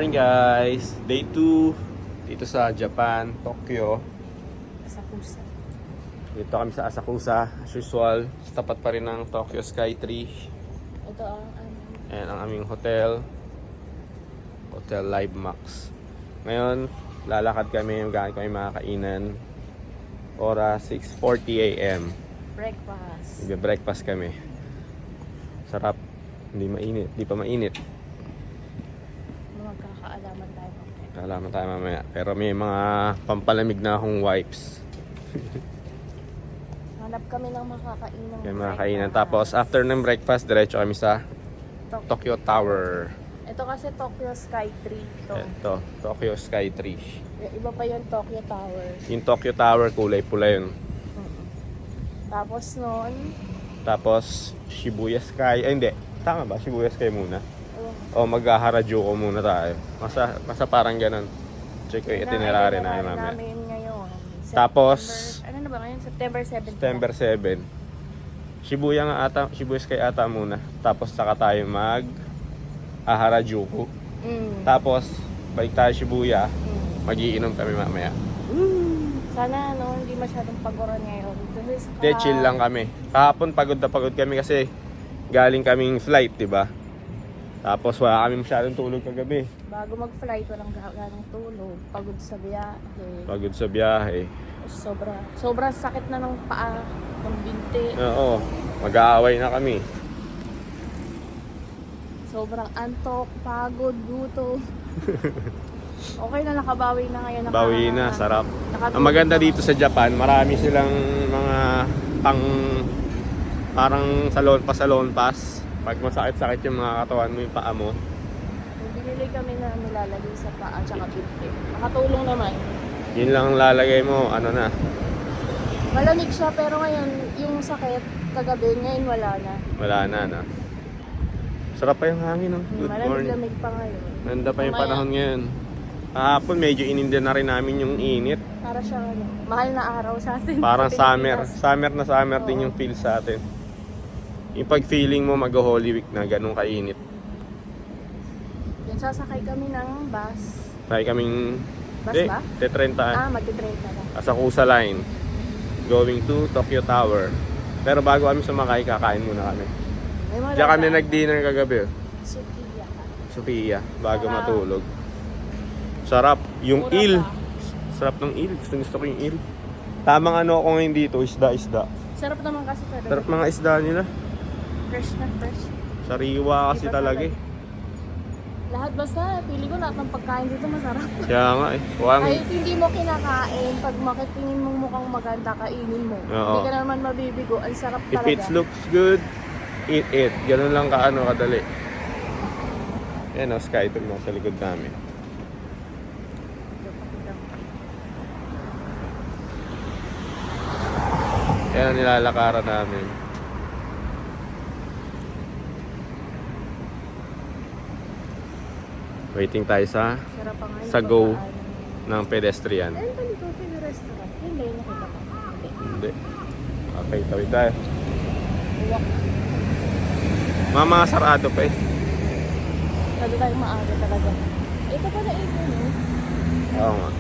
morning guys! Day 2 dito sa Japan, Tokyo. Asakusa. Dito kami sa Asakusa, as usual. Tapat pa rin ng Tokyo Sky Tree. Ito ang Ayan ang aming hotel. Hotel Live Max. Ngayon, lalakad kami, magkakain kami mga kainan. Oras 6:40 AM. breakfast. Magbe-breakfast kami. Sarap. Hindi mainit. Hindi pa mainit. Magkakaalaman tayo. Kalaman tayo mamaya. Pero may mga pampalamig na akong wipes. Hanap kami ng makakainan. May mga kainan. Tapos after ng breakfast, diretso kami sa Tokyo Tower. Ito kasi Tokyo Sky Tree. Ito, Tokyo Sky Tree. Iba pa yung Tokyo Tower. Yung Tokyo Tower, kulay pula yun. Tapos noon, Tapos Shibuya Sky. Ay hindi, tama ba? Shibuya Sky muna. oh, O mag-Harajuku muna tayo. Masa parang ganun. Check ko yung itinerary na mamaya. namin ngayon. Tapos, Ano na ba ngayon? September 7. September 7. Shibuya nga ata, Shibuya Sky ata muna. Tapos saka tayo Harajuku. Tapos balik tayo Shibuya. Magiinom kami mamaya. Sana hindi masyadong paguran ngayon. De, chill lang kami. Kahapon pagod na pagod kami kasi galing kaming flight, 'di ba? Tapos wala kami masyadong tulog kagabi. Bago mag-flight, walang ganong tulog. Pagod sa biyahe. Pagod sa biyahe. Sobrang sakit na ng paa, ng binti. Oo. Mag-aaway na kami. Sobrang antok, pagod, gutom. Okay na, nakabawi na ngayon. Bawi na, sarap. nakatulog Ang maganda na. dito sa Japan, marami silang mga parang salon pass. Pag masakit-sakit yung mga katawan mo, yung paa mo. Binili kami na nilalagay sa paa tsaka binti. Nakatulong naman. Yun lang ang lalagay mo, ano na. Malamig siya pero ngayon yung sakit kagabi, ngayon wala na. Wala na. Sarap pa yung hangin, no? Good morning. Malamig-lamig pa ngayon. Ganda pa yung Mamaya, panahon ngayon. Kahapon medyo ininda na rin namin yung init. Para siya mahal na araw sa atin. Parang sa summer. Pilipinas. Summer na summer din Oo. yung feel sa atin. Yung pag-feeling mo mag-Holy Week na ganun kainit. Yan, sasakay kami ng bus. Tayo kaming... Bus ba? Tetren tayo. Magti-train na lang. Asakusa Line. Going to Tokyo Tower. Pero bago kami sumakay, kakain muna kami. May mga Diyan kami lagaan. nag-dinner kagabi. Sukiya. Sofia, bago Sarap. matulog. Sarap. Yung Mura il. pa. Sarap ng il. Gusto ko yung il. Tamang ano ako ngayon dito, isda. Sarap naman kasi talaga. Sarap mga isda nila. Fresh na fresh. Sariwa kasi Iba talaga eh. Lahat basta, pili ko lahat ng pagkain dito masarap. Kaya nga eh. Huwag. Kahit hindi mo kinakain, pag makitingin mong mukhang maganda, kainin mo. Oo. Hindi ka naman mabibigo. Ang sarap If talaga. it looks good, eat it. Ganun lang kadali. Yan o, sky tour nasa likod namin. Yan ang nilalakaran namin. Waiting tayo sa Sarap pa nga yung Sa go. pagkain. ng pedestrian. Ayun pala, coffee na restaurant. Yun ba yung nakita ko? Hindi. Hindi. Okay, tawid tayo. Uwak. Mga sarado pa eh. Sabi tayo maaga talaga. Ito pala ito, no? Oo nga.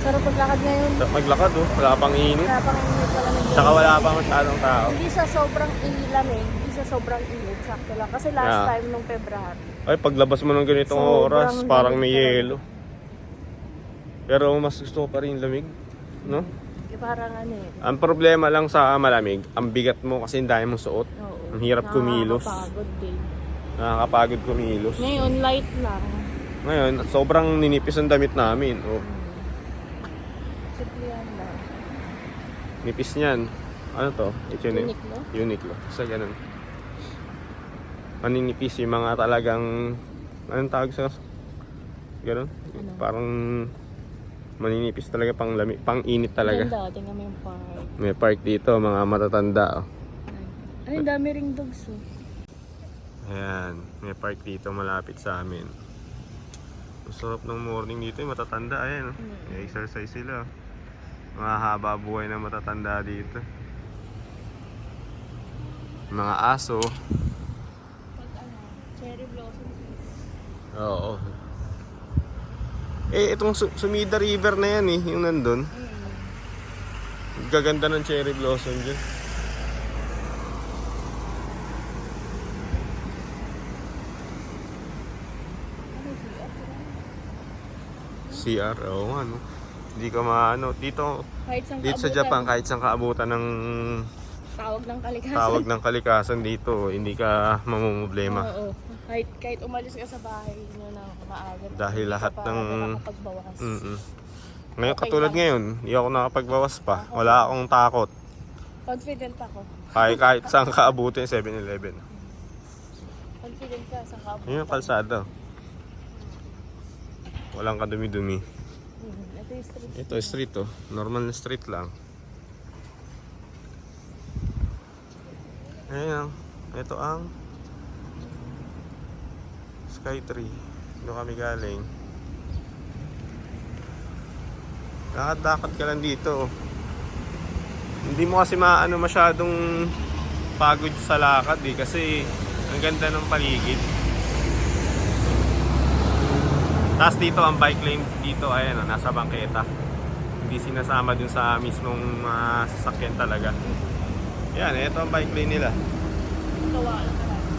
Sarap paglakad ngayon. Sarap maglakad oh. Wala pang init. Wala pang init, wala nang Tsaka wala pang masyadong tao. Hindi siya sobrang ilamig. Hindi siya sobrang init. Sakto lang. Kasi last Yeah. time nung February. Ay, paglabas mo ng ganitong Sobrang oras, parang may lamig yelo. Pero mas gusto ko pa rin lamig, no? Parang ano eh. Ang problema lang sa malamig, ang bigat mo kasi ang dami mong suot. Oo. Ang hirap kumilos. Nakakapagod din. Nakakapagod kumilos. Ngayon, light lang. Ngayon, sobrang ninipis ang damit namin. Oh, Simplihan lang. nipis niyan. Ano to? Ito yun eh. Uniqlo? Uniqlo. Sa ganun. Maninipis yung mga talagang... Anong tawag sa... Ganun? Ano? Parang... Maninipis talaga, pang init talaga. Ganda, tingnan mo yung park. May park dito, mga matatanda. Oh. Ay, dami ring dogs oh. Ayan, may park dito malapit sa amin. Ang sarap ng morning dito, yung matatanda. Ayan, oh. May exercise sila. Mga haba buhay na matatanda dito. Mga aso. Pag ano, Cherry blossom. Oo. Itong Sumida River na yan yung nandun. Gaganda ng cherry blossom dyan. CR, oo nga no. Hindi ka maano. Dito sa Japan, kahit saan kaabutan ng Tawag ng kalikasan. dito, hindi ka mamumblema. Oo. Kahit umalis ka sa bahay na maaga. Dahil lahat ng... nakakapagbawas. Ngayon, Okay katulad lang. ngayon, hindi ako nakapagbawas pa. Wala akong takot. Confident ako. Kahit saan kaabutin, 7-Eleven. Confident ka sa kabutan. Yun yung kalsada. Walang kadumi-dumi. Ito yung street. Ito street normal na street lang. Ayan, ito ang Skytree. Doon kami galing. Lakad-lakad ka lang dito. Hindi mo kasi maano masyadong pagod sa lakad kasi ang ganda ng paligid. Tapos dito ang bike lane dito, ayan nasa bangketa. Hindi sinasama dun sa mismong sasakyan talaga. Yan, ito ang bike lane nila.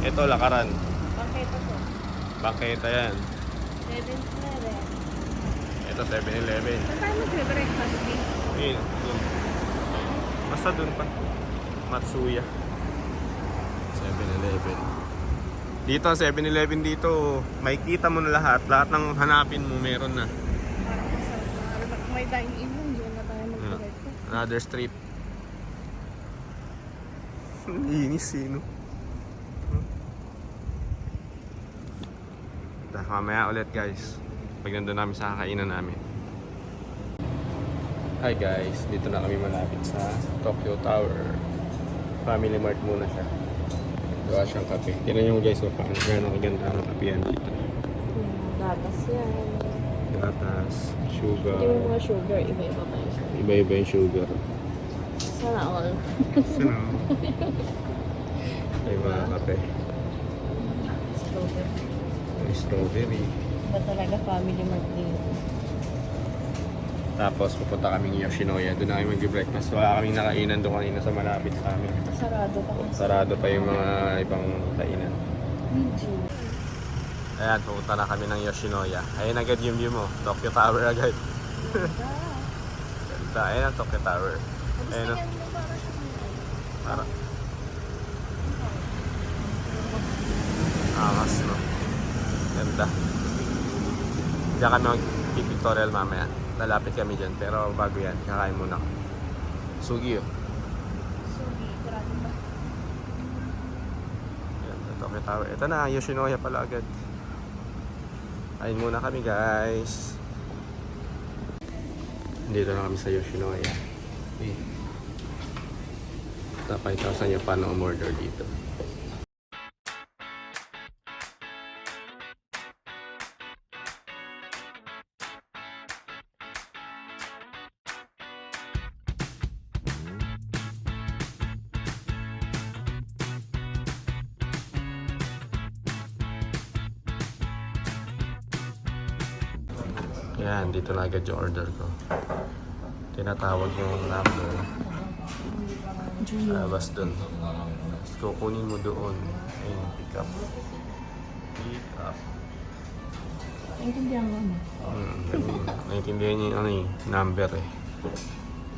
Ito lakaran. Bangketa to. Bangketa yan. 7-Eleven. Ito 7-Eleven. Saan tayo magbe-breakfast din? Ayun, dun. Basta dun pa. Matsuya. 7-Eleven. Dito ang 7-Eleven dito, makikita mo na lahat. Lahat ng hanapin mo meron na. Parang masarap na. Kung may dine-in mo, hindi na tayo mag-breakfast. Another street. Inis no? Mamaya ulit guys. Pag nandun namin sa kakainan namin. Hi guys, dito na kami malapit sa Tokyo Tower. Family Mart muna siya. Gawa siyang kape. Tignan nyo guys, paano gano'ng kaganda ang kape yan dito. Gatas yan. Gatas, sugar. Hindi mo mga sugar, iba-iba pa yung sugar. Iba-iba yung sugar. Sana all. Sino? Ay mga kape. Strawberry. May strawberry. Iba talaga family mart dito. Tapos pupunta kaming Yoshinoya. Doon na kami mag-breakfast. Wala kaming nakainan doon kanina sa malapit sa amin. Sarado pa kasi. Sarado pa yung mga ibang kainan. Medyo. Ayan, pupunta na kami ng Yoshinoya. Ayan agad yung view mo. Tokyo Tower agad. Ganda. Ayan ang Tokyo Tower. Ayan o. Para. Angas no. Ganda. Diyan kami mag-pictorial mamaya. Lalapit kami dyan. Pero bago yan, kakain muna. Sugi Sugi, sarado pa. Ayan, Tokyo Tower. Ito na, Yoshinoya pala agad. Kain muna kami guys. Dito na kami sa Yoshinoya. Okay. Tapay sa niya paano umorder dito. Yan, dito na agad yung order ko. Tinatawag yung number. Labas dun. Tapos kukunin mo doon. Ayun, pick up. Pick up. Naintindihan ko mo. Naintindihan niyo yung ano number eh.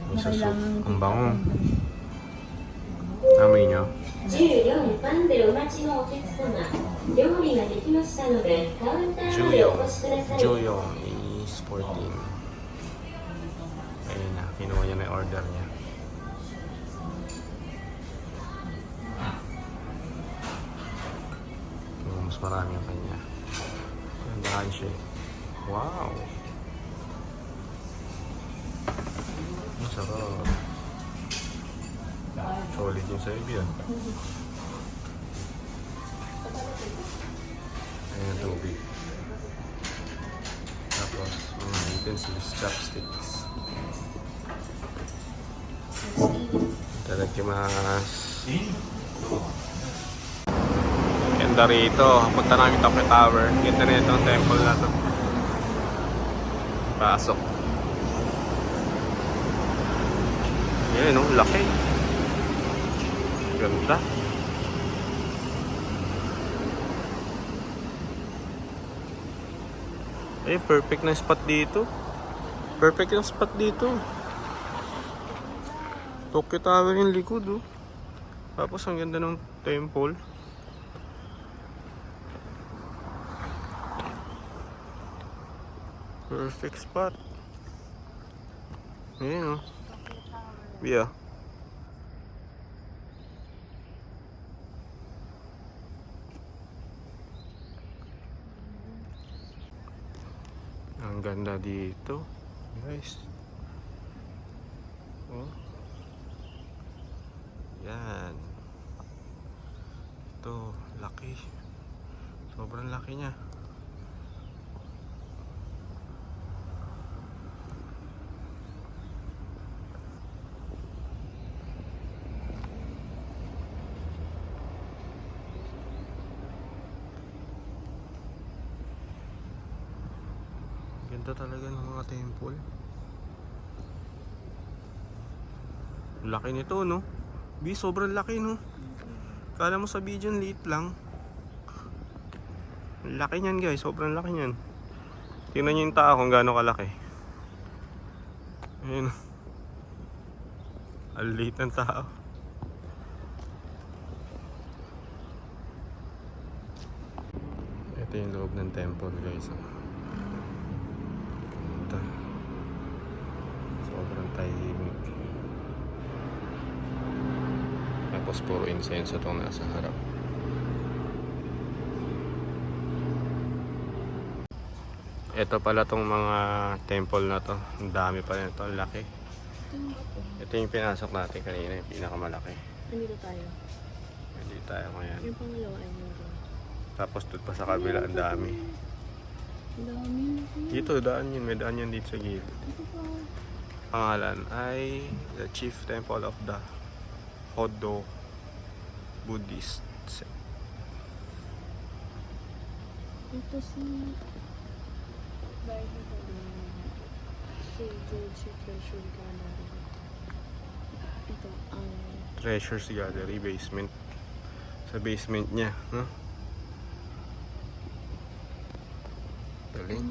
May susuk. Kailangan Ang bango. Amoy niyo? 14番でお待ちのお客様、料理ができましたので、カウンターまでお越しください。 Juyong is 14. Ayun na, kinuha niya na yung order niya. Mas marami yung kanya. Gandahan siya. Wow! Ang sarap. Solid yung sa ibi ah. Ayan ang tubig. Tapos mga utensils, chopsticks. Itadakimasu. ganda rito. Punta namin Tokyo Tower. Ganda na itong temple na to. Pasok. Yan, oh, laki. Ganda. Eh, perfect na spot dito. Perfect yung spot dito. Tokyo Tower yung likod, oh. Tapos ang ganda ng temple. Perfect spot. Ayan, oh. Yeah. Ang ganda dito, guys. Oh. Yan. Ito, laki. Sobrang laki niya. Ganda talaga ng mga temple. Laki nito, no? Sobrang laki, no? Kala mo sa video liit lang. Laki niyan, guys. Sobrang laki niyan. Tingnan niyo yung tao kung gaano kalaki. Ayun. Ang liit ng tao. Ito yung loob ng temple, guys. Ganda. Sobrang tahimik. Tapos puro incense itong nasa harap. Ito pala tong mga temple na to. Ang dami pa nito. Ang laki. Ito yung pinasok natin kanina. Yung pinakamalaki. Nandito tayo. Hindi tayo ngayon. Yung pangalawa ay nandito. Tapos doon pa sa kabila ang dami. Ang dami. Dito daan yun. May daan yun dito sa gilid. Ito pa. Pangalan ay the Chief Temple of the Hodo Buddhist sect. Ito si George Treasure Gallery. Ito ang Treasures Gallery basement. Sa basement niya, no? Galing.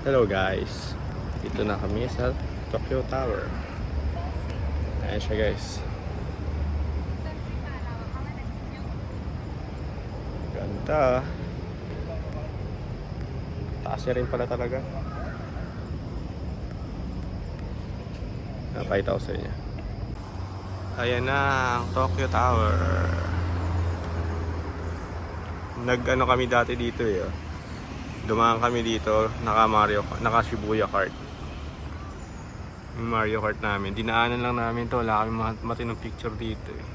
Hello guys. Dito na kami sa Tokyo Tower. Ayan siya, guys. Ganda. Taas niya rin pala talaga. Napakita ko sa inyo. Ayan na ang Tokyo Tower. Nag-ano kami dati dito eh. Dumaan kami dito, naka Shibuya Kart. Yung Mario Kart namin. Dinaanan lang namin to. Wala kami matinong picture dito eh.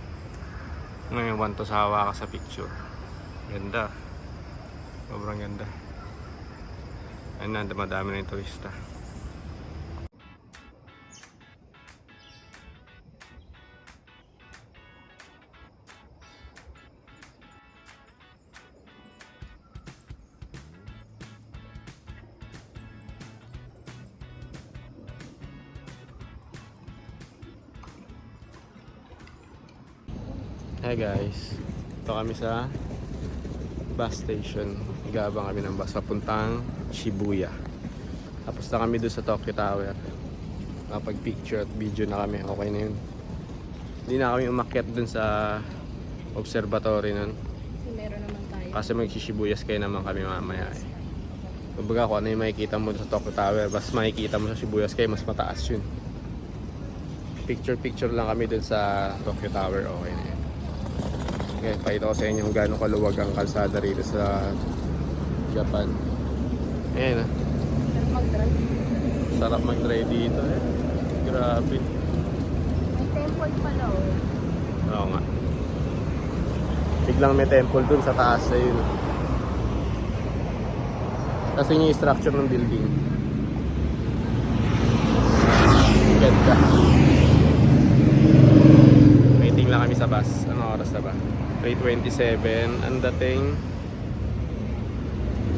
Ngayon, want to sawa ka sa picture. Ganda. Sobrang ganda. Ayun na, madami na yung turista. Hi guys, ito kami sa bus station. Nag-aabang kami ng bus papuntang Shibuya. Tapos na kami doon sa Tokyo Tower. Nakapag-picture at video na kami, okay na yun. Hindi na kami umakyat doon sa observatory nun. Kasi meron naman tayo. Kasi mag-Shibuya Sky naman kami mamaya eh. Kumbaga kung ano yung makikita mo sa Tokyo Tower, mas makikita mo sa Shibuya Sky, mas mataas yun. Picture lang kami doon sa Tokyo Tower, okay na yun. Okay, pakita ko sa inyo kung gaano kaluwag ang kalsada rito sa Japan. Ayan ah. Mag-drive. Sarap mag-drive dito eh. Grabe. May temple pala oh. Oo nga. Biglang may temple dun sa taas sa yun. Kasi yung structure ng building. Ganda. Waiting na kami sa bus. Anong oras na ba? 3:27. Ang dating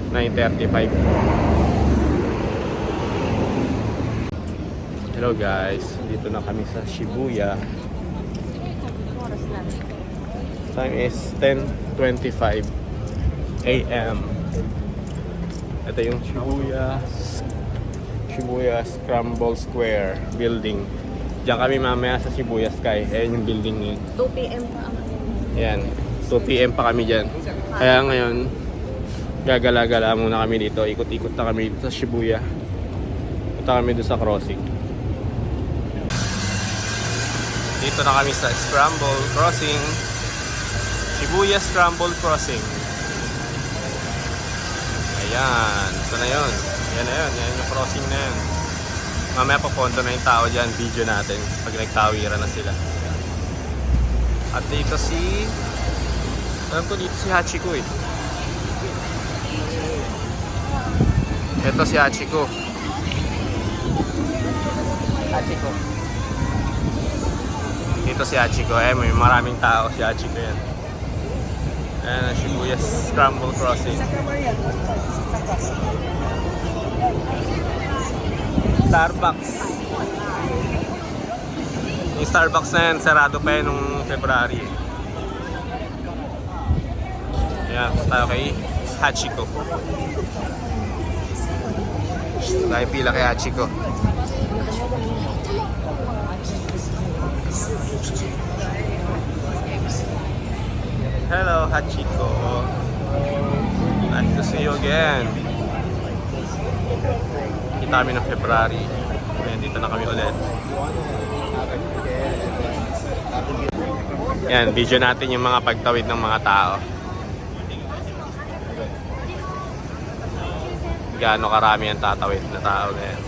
9:35. Hello guys, dito na kami sa Shibuya. Oras na. Time is 10:25 AM. Ito yung Shibuya Scramble Square building. Diyan kami mamaya sa Shibuya Sky. Ayan yung building niya. 2 p.m. pa ang Ayan, 2 PM pa kami dyan. Kaya ngayon, gagala-gala muna kami dito. Ikot-ikot na kami dito sa Shibuya. Punta kami doon sa crossing. Dito na kami sa Scramble Crossing. Shibuya Scramble Crossing. Ayan, ito na yun. Yan na yun, yan yung crossing na yun. Mamaya papunta na yung tao dyan, video natin pag nagtawiran na sila. At dito alam ko dito si Hachiko eh. Ito si Hachiko. Dito si Hachiko, may maraming tao si Hachiko yan. Ayan ang Shibuya Scramble Crossing. Starbucks. Yung Starbucks na yan, sarado pa yan nung February. Ayan, tayo kay Hachiko. Tayo pila kay Hachiko. Hello, Hachiko. Nice to see you again. Kita kami ng February. Ayan, dito na kami ulit. Yan, video natin yung mga pagtawid ng mga tao. Gaano karami ang tatawid na tao ngayon.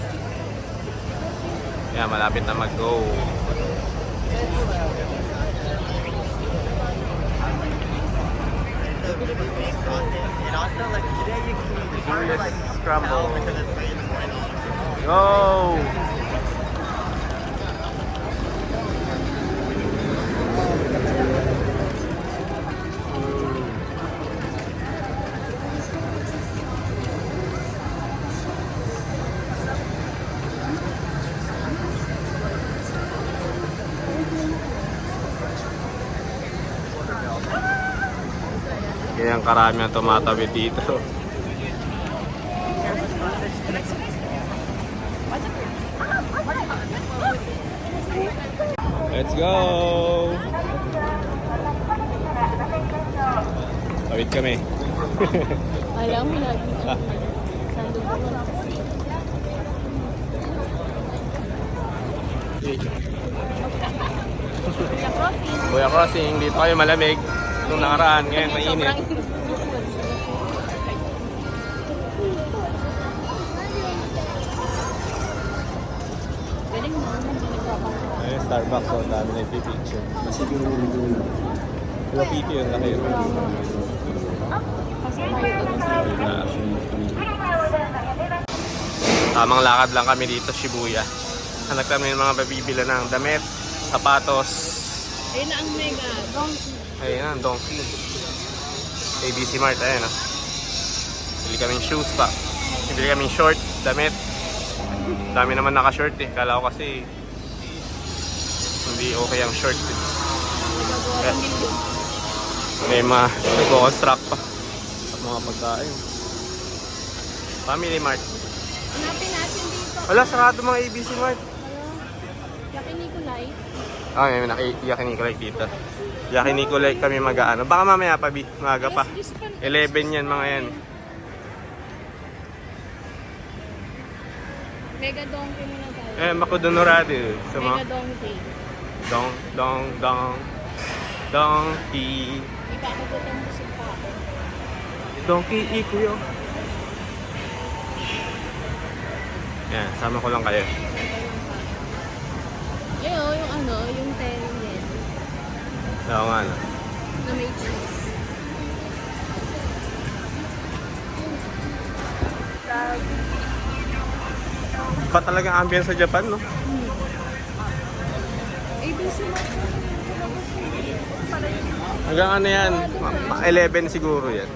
Yan, malapit na mag-go. Scramble. Go! Kaya ang karami ang tumatawid dito. Let's go! Tawid kami. Alam mo na. Sando ko na. Kuya Crossing, dito kayo malamig. Nung nakaraan, ngayon mainit. Ayun, Starbucks, so dami na ipipicture. Kasi yung lapito yun, laki yun. Tamang lakad lang kami dito, Shibuya. Hanap kami ng mga babibila ng damit, sapatos. Ayun na ang mega. Donkey. Ayun na, Donkey. ABC Mart, ayun na. Bili kaming shoes pa. Bili kaming short, damit. Dami naman naka-short eh. Kala ko kasi hindi okay ang short eh. May mga nag-construct pa. At mga pagkain. Family Mart. Hanapin natin dito. Wala, sarado mga ABC Mart. Yaki Nikolai. May Yaki Nikolai dito. Yaki Nikolai kami mag-ano. Baka mamaya pa, maaga pa. 11 yan, mga yan. Mega donkey muna tayo. Makudonorado. So, Mega donkey. Donkey. Ipakagutom busog pa ako. Donkey, ikuyo. Yan, sama ko lang kayo. Ayun, yung ano, yung tengen. Oo nga, no? Na may cheese. Iba talagang ambience sa Japan, no? ABC Mart. Hanggang ano yan? 11 siguro yan.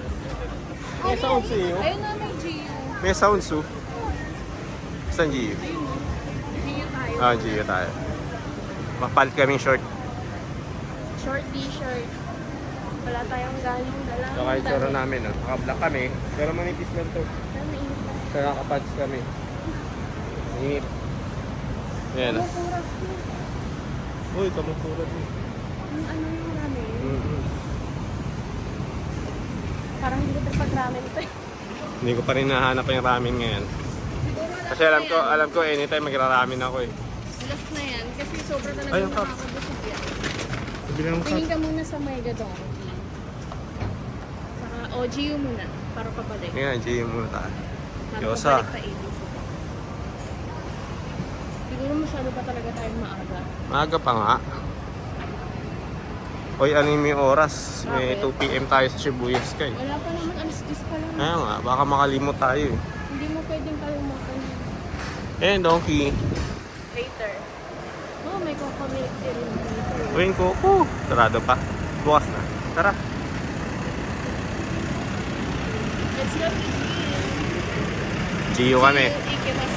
May sounds eh. Ayun na, may Gio. May sounds oh. Saan Gio? Gio tayo. Ah, Gio tayo. Mapalit kaming short. Short t-shirt. Wala tayong ganong dala. Saka yung tsura namin ah. Naka-black kami. Pero manipis lang to. Pero mainit lang. Kaya nakapads kami. Init. Yan ah. Kamukuras ko. Uy, kamukurat mo. Yung ano yung ramen. Mm-hmm. Parang hindi ko pag-ramen ito eh. Hindi ko pa rin nahanap yung ramen ngayon. Siguro last Kasi alam ko anytime magra-ramen ako eh. Last na yan. Kasi sobra talaga Ayun, Kap. nakakabusog yan. Bilang mo Tingin ka muna sa Mega Donkey. Saka OGU muna. Para pabalik. Ngayon, Gio muna tayo. Para Yosa. pabalik pa ABC. Siguro masyado pa talaga tayong maaga. Maaga pa nga. Hoy, ano yung oras? May Bakit? 2 PM tayo sa Shibuya Sky. Wala pa naman, alas 10 pa lang. Kaya nga, baka makalimot tayo eh. Hindi mo pwedeng kalimutan. Eh, donkey. Later. Oh, may coconut rin later. Uy, Coco. Sarado pa. Bukas na. Tara. Let's go. Gio kami. Ikimas.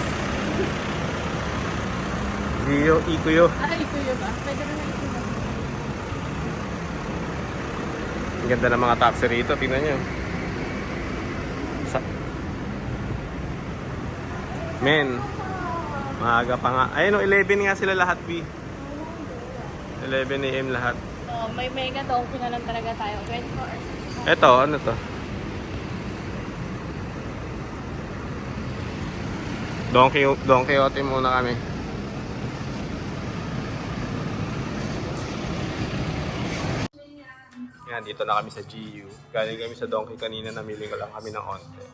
Gio, Ikuyo. Ikuyo ba? Pwede na ikimas. Ang ganda ng mga taxi rito. Tingnan nyo. Men. Maaga pa nga. Ayun o, 11 nga sila lahat, B. 11 AM lahat. Oh, may Mega Donkey na lang talaga tayo. 24 hours. Eto, ano to? Don Quixote muna kami. Yan, dito na kami sa GU. Galing kami sa Donkey kanina, namili ko lang kami ng onte.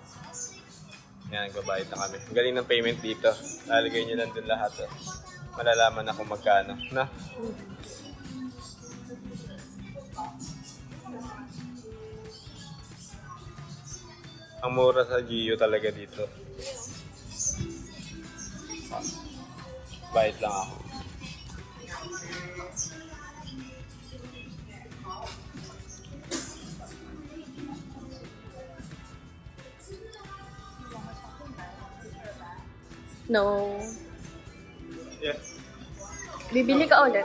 Yan, nagbabayad na kami. Ang galing ng payment dito. Lalagay nyo lang dun lahat. Oh. Malalaman na kung magkano. Na? Ang mura sa GU talaga dito. Bayad lang ako. No. Yeah. Bibili ka ulit.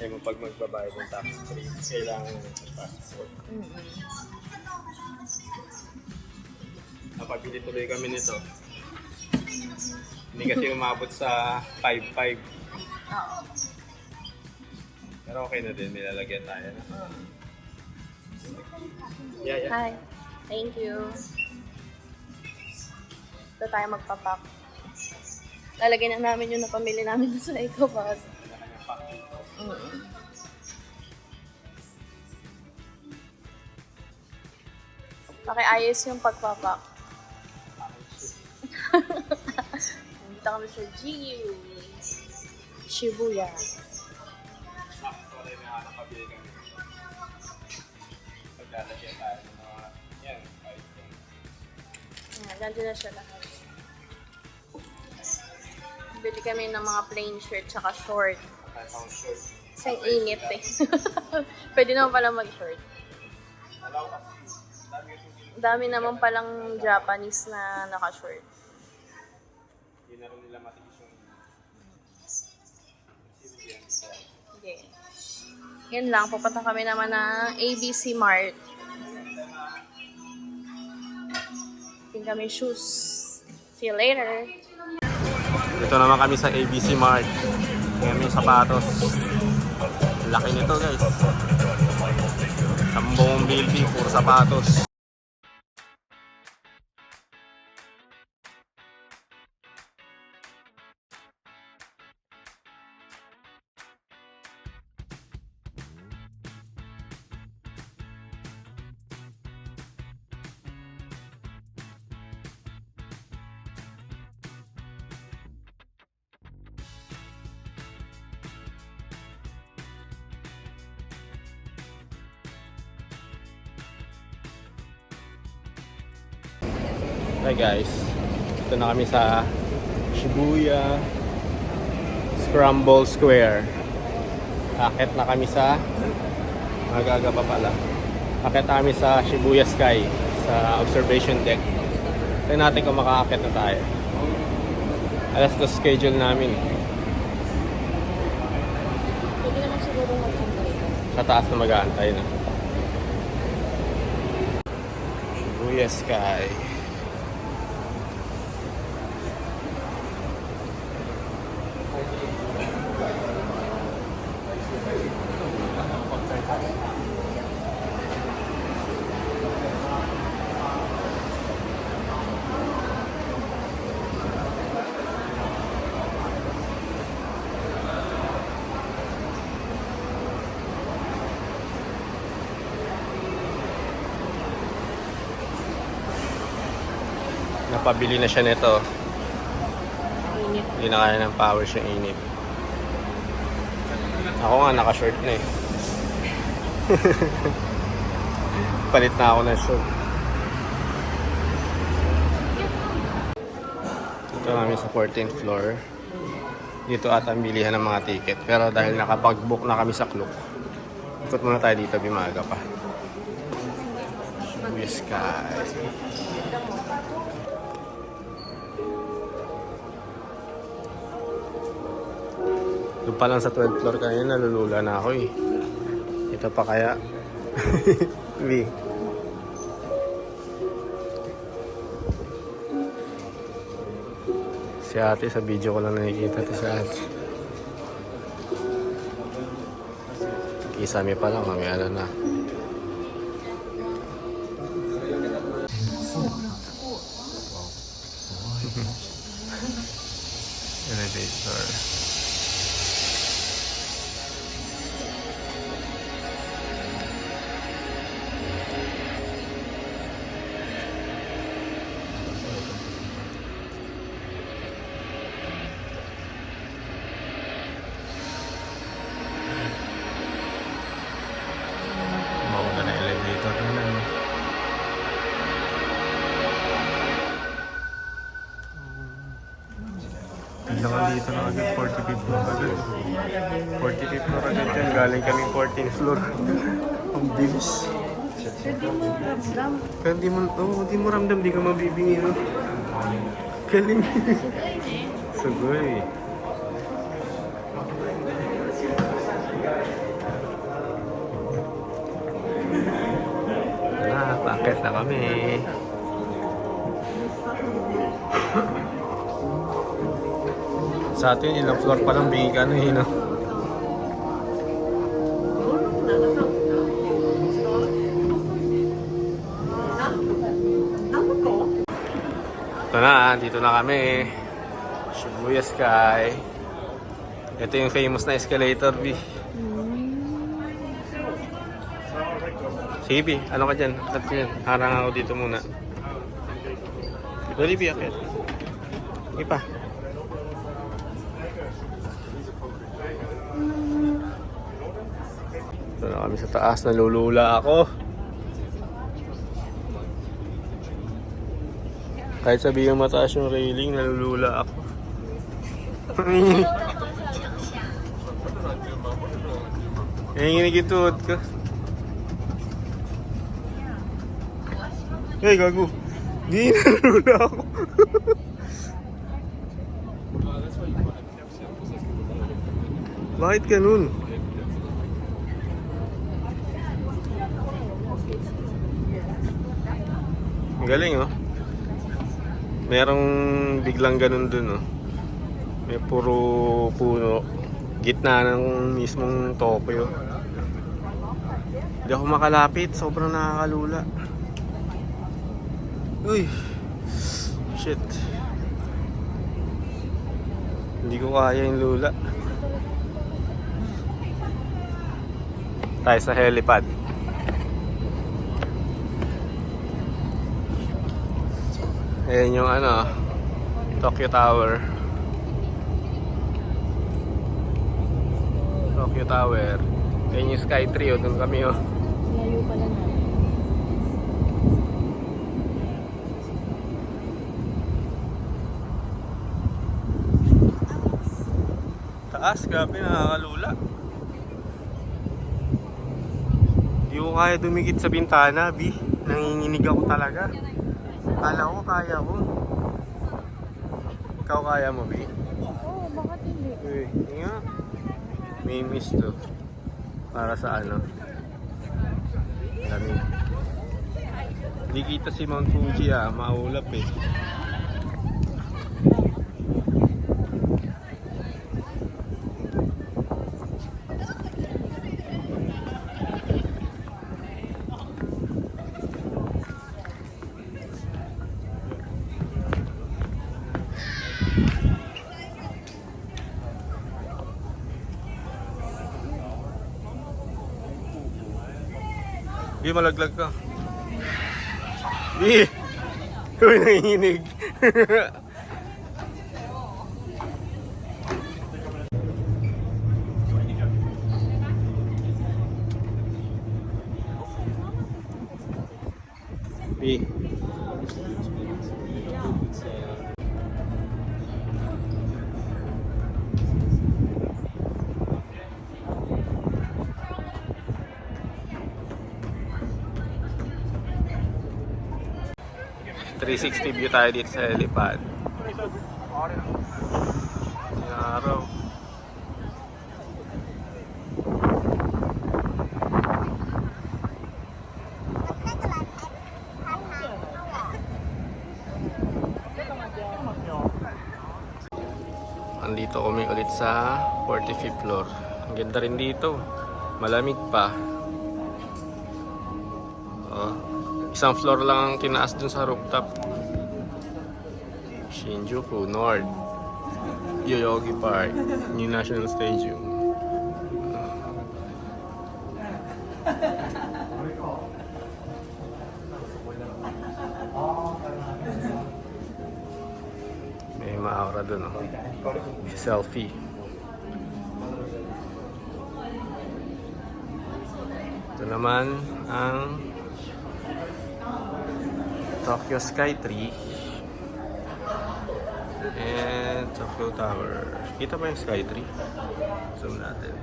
Eh, pag magbabayad ng tax free, kailangan ng passport. Napabili tuloy kami nito. Hindi kasi umabot sa 5.5. Oo. Pero okay na din, nilalagyan tayo. No? Yeah. Hi. Thank you. Ito tayo magpapak. Lalagyan na namin yung napamili namin sa EcoBag. Pakiayos yung pagpapak. Nandito kami sa GU. Shibuya. Sorry na nakabili kami. Paglalagyan tayo ng mga, yan, 5. Ayan, nandun na siya lahat. Bili kami ng mga plain shirt tsaka short. Kasi ang init eh. Pwede naman pala mag-short. Dami naman palang Japanese na naka-short. Hindi na rin nila matiis yung Okay. Yan lang, pupunta kami naman ng ABC Mart. Tingin kami shoes. See you later. Dito naman kami sa ABC Mart. Ngayon yung sapatos. Laki nito guys. Sambong building, puro sapatos. Hi guys, ito na kami sa Shibuya Scramble Square. Akit na kami sa magaga pa pala. Akit na kami sa Shibuya Sky sa observation deck. Tignan natin kung makaakit na tayo. Alas 2 schedule namin. Pwede naman siguro mag-antay ka. Sa taas na mag-aantay na. Shibuya Sky. Napabili na siya nito. Init. Hindi na kaya ng power siya init. Ako nga naka-short na eh. Palit na ako ng short. Dito namin sa 14th floor. Dito ata ang bilihan ng mga ticket. Pero dahil nakapag-book na kami sa Klook, ikot muna tayo dito, bimaga pa. Shibuya Sky. Doon pa lang sa 12th floor kanina, nalulula na ako eh. Ito pa kaya. V. Si ate, sa video ko lang nakikita ito si ate. Kisame pa lang, kami ano na. Elevator. Mawala na elevator na lang. Bilangan dito na agad, 45th floor agad. 45th floor agad yan, galing kaming 14th floor. Ang bilis. Kaya di mo ramdam, di ka mabibingi, no? Galing. Sugoy. Paakit na kami. Sa atin, ilang floor pa lang bigay ka na eh, no? Ito na, dito na kami. Shibuya Sky. Ito yung famous na escalator, B. Sige, B. Ano ka dyan? At yun, harang ako dito muna. Dali, B. Akit. Sige pa. Ito na kami sa taas. Nalulula ako. Kahit sabihin mataas yung railing, nalulula ako. Nanginginig-ituot ka. Hey, gago. Di, nalulula ako. Bakit ganun? Ang galing, oh. Merong biglang ganun dun, oh. May puro puno. Gitna ng mismong Tokyo. Hindi ako makalapit. Sobrang nakakalula. Uy. Shit. Hindi ko kaya yung lula. Tayo sa helipad. Ayan yung ano, Tokyo Tower. Tokyo Tower. Ayan yung Sky Tree, doon kami, oh. Layo pala na. taas. Grabe, nakakalula. Hindi ko kaya dumikit sa bintana, Bi. Nanginginig ako talaga. Kala ko kaya ko. Ikaw kaya mo, Bi? Oo, bakit hindi? Uy, nga. May mist to. Para sa ano? Lamig. Hindi kita si Mount Fuji maulap eh. Di malaglag ka. Di! Uy, nanginginig. Di. 360 view tayo dito sa helipad. Yung araw. Andito kami ulit sa 45th floor. Ang ganda rin dito. Malamig pa. Oh. Isang floor lang ang tinaas dun sa rooftop. Shinjuku North, Yoyogi Park, New National Stadium. May maaura dun, oh. Selfie. Ito naman ang Tokyo Sky Tree and Tokyo Tower. Kita ba yung Sky Tree? Zoom natin.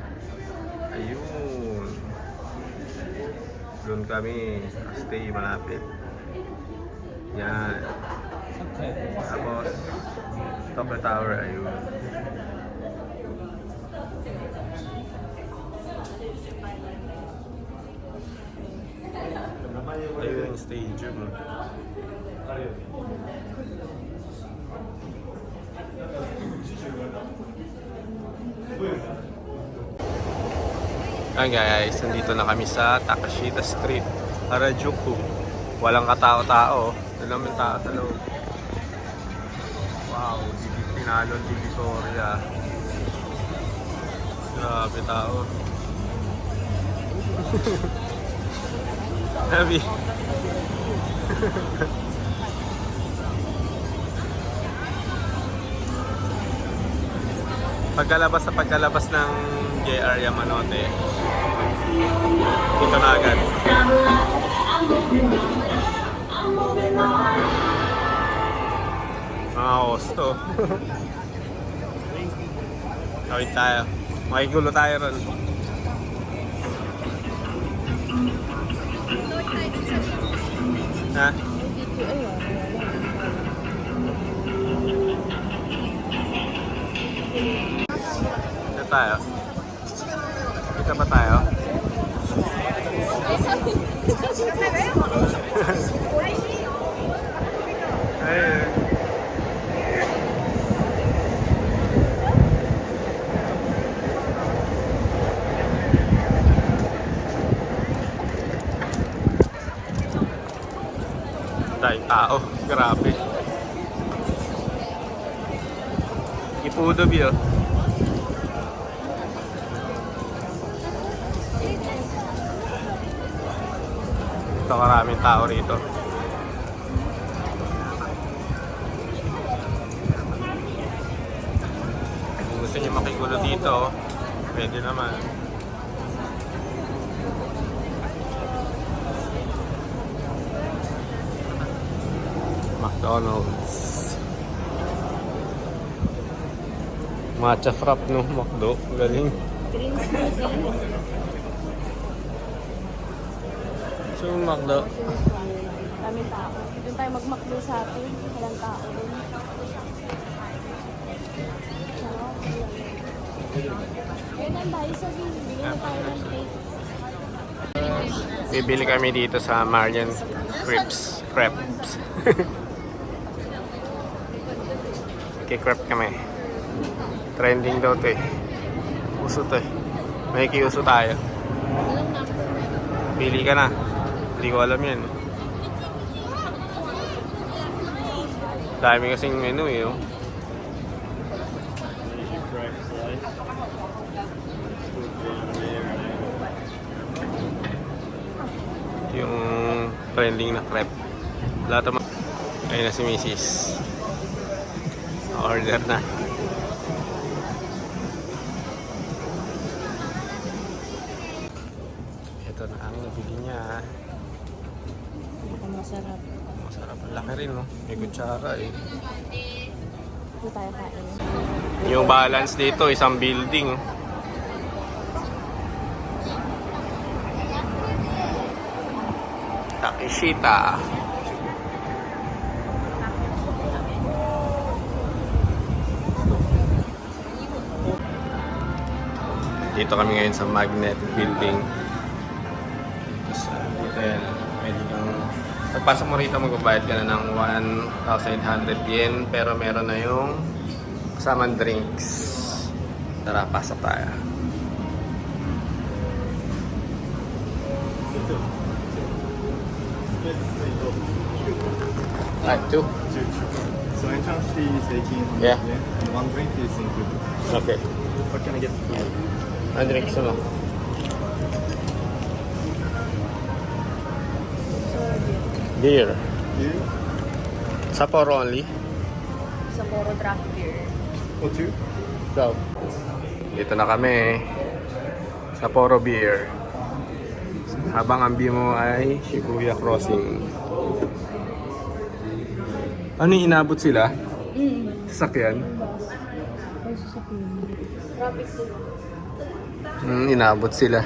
Ayun. Doon kami stay malapit. Yan. Tapos Tokyo Tower. Ayun. Ayun yung stadium. Ayan guys, nandito na kami sa Takashita Street, Harajuku. Walang katao-tao. Doon naman tao sa loob. Wow, Pinalon Divisoria. Grabe tao. Happy. Pagkalabas ng JR Yamanote, dito na agad. Mga hosto. Kawit tayo. Makigulo tayo ron. Ha? Dito tayo. Dito ba tayo? Ayun. Dahil tao, grabe. Ipudob yun. Ito maraming tao rito. Kung gusto nyo makigulo dito, pwede naman. McDonald's. Matcha frap, no? McDo. Galing. Green smoothie. So, McDo. Dami tao. Doon tayo mag-McDo sa atin. Walang tao doon. Ayun ang tayo sa bibigyan tayo ng cake. Bibili kami dito sa Marian Crepes. Kikrepe kami. Trending daw to eh. Uso to eh. May kiuso tayo. Pili ka na. Hindi ko alam yan. Dami kasing menu eh. Oh. Yung trending na crepe. Lahat naman. Ayun na si Mrs. Order na. Ito na ang nabili niya. Masarap. Masarap. Ang laki rin, no? May kutsara eh. Ito tayo kain. Yung balance dito, isang building. Takeshita. Dito kami ngayon sa Magnet Building. Tapos, dito yan. Pwede kang... Pagpasok mo rito, magbabayad ka na ng 1,800 yen. Pero meron na yung kasamang drinks. Tara, pasok tayo. Two. So entrance fee is 1800 Yeah. yen, and one drink is included. Okay. What can I get for you? Ang drinks mo? Beer. Two Sapporo only? Sapporo draft beer. or two? Go. Dito na kami. Sapporo beer. Habang ang view mo ay Shibuya Crossing. Ano yung inabot sila? Sasakyan? Traffic sila. Inabot sila.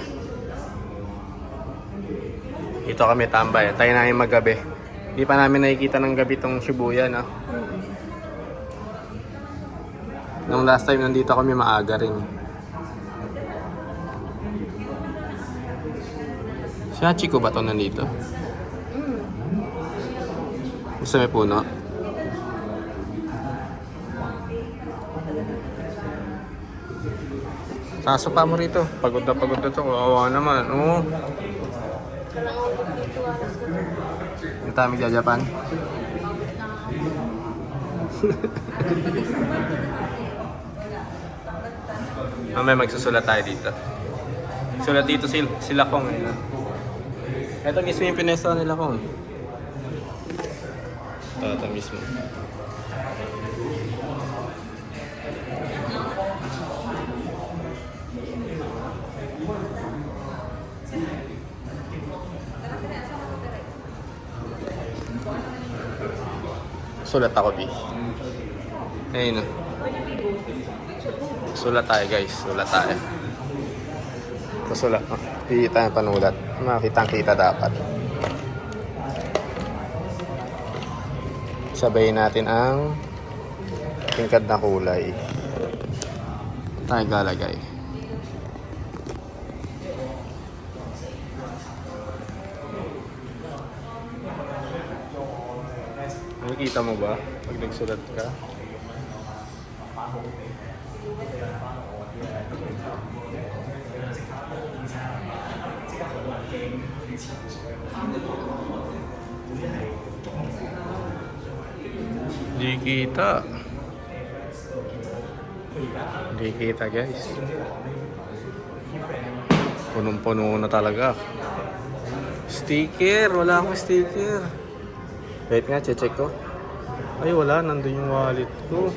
Dito kami tambay. Tayo na yung maggabi. Hindi pa namin nakikita ng gabi tong Shibuya, no? Nung last time nandito kami maaga rin. Si Hachiko ba ito nandito? Gusto may puno? Sasupa mo rito. Pagod na to. Kawawa naman. Oo. Yung tayo magja-Japan. Mamaya magsusulat tayo dito. Sulat dito sila Kong. Ito mismo yung pinesto nila Kong. Ito mismo. Sulat ako, B. Ayun na. Sulat tayo, guys. Sulat tayo. Sulat. Hindi tayo panulat. Makitang-kita dapat. Sabayin natin ang tingkad na kulay. Tayo lalagay. Nakikita mo ba pag nagsulat ka? Di kita. Di kita, guys. Punong-puno na talaga. Sticker! Wala akong sticker. Wait nga, check ko. Ay, wala. Nandun yung wallet ko.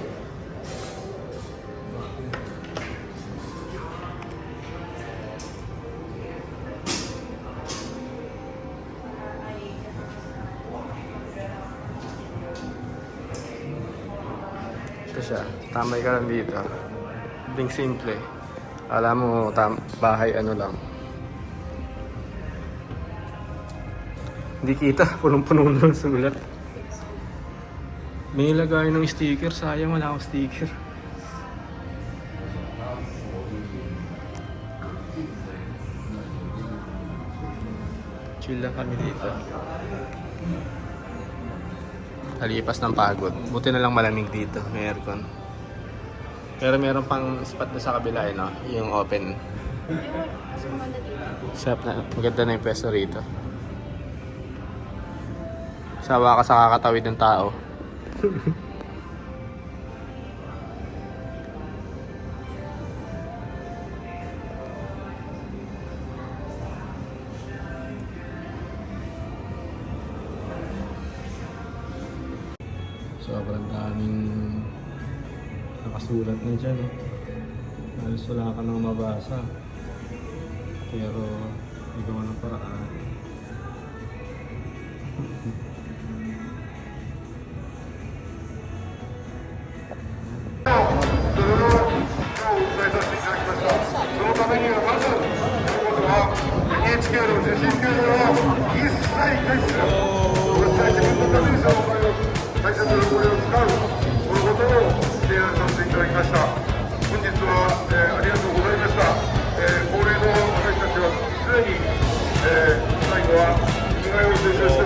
Ito siya. Tambay ka lang dito. Ding simple. Alam mo, bahay ano lang. Hindi kita, punong-puno ng sulat. May lagay ng sticker, sayang wala akong sticker. Chill lang kami dito. Kalipas ng pagod. Buti na lang malamig dito, may aircon. Pero meron pang spot na sa kabila, no? Yung open. Sarap na, maganda na yung pwesto rito. Sawa ka sa kakatawid ng tao. Sobrang daming nakasulat na dyan. Halos wala ka nang mabasa. Pero igawa ng paraan. NHK の受信給料を一切回避する、そして自分のためにお金を大切なお金を使う、このことを提案させていただきました。本日は、ありがとうございました。恒例の私たちはすでに、最後は着替えを提供して